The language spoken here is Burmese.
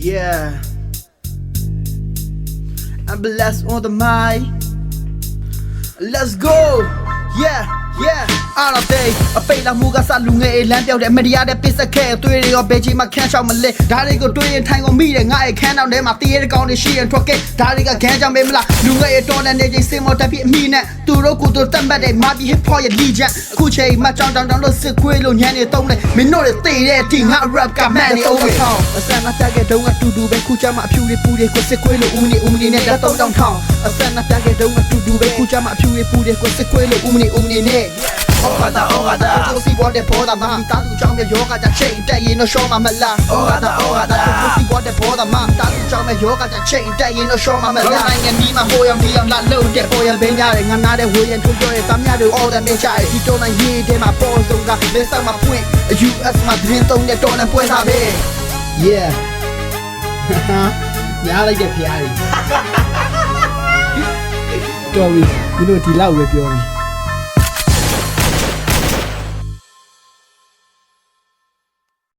Yeah, I'm blessed on the mic. Let's go. Yeah, yeah. All of day. A pay la muga sa lunga e land ပြောက်တယ်မတရားတဲ့ပစ္စခဲအသွေးတွေရောဘယ်ချိန်မှခန်းချောက်မလဲဒါတွေကိုတွေးရင်ထိုင်ကုန်မိတယ်ငါရဲ့ခန်းတောင်ထဲမှာတရေကောင်တွေရှိရင်ထွက်ခဲ့ဒါတွေကခန်းချောက်မေးမလားလူငယ်ရဲ့တော်တဲ့နေချိန်စင်မော်တက်ပြီးအမိနဲ့သူတို့ကိုယ်တို့တက်မှတ်တဲ့မာပြီး hip hop ရဲ့ legend အခုချိန်မှကြောင်လို့စစ်ခွေးလို့ညံနေတုံးတယ်မင်းတို့တွေသိတဲ့အထိငါ rap ကမန်နေ over အစမ်းမတက်တဲ့တုံးကတူတူပဲခုချမှအဖြူတွေပူတွေကိုစစ်ခွေးလို့ဦးမနေနဲ့လက်တော့တောင်းထောင်းအစမ်းမတက်တဲ့တုံးကတူတူပဲခုချမှအဖြူတွေပူတွေကိုစစ်ခွေးလို့ဦးမနေနဲ့Ogada, pussy what the border man. Tatu jump your yoga that chain, day in no show my mala. Ogada, pussy what the border man. Tatu jump your yoga that chain, day in no show my mala. And me my boy, I'm not low, that boy, I'm being young. I'm not a way and to do it. I'm not all the nature. You don't hear them, my balls don't got this on my point. You as my dream don't get on and point out it. Yeah. Now I get Piari. Sorry, you know, the loud with you.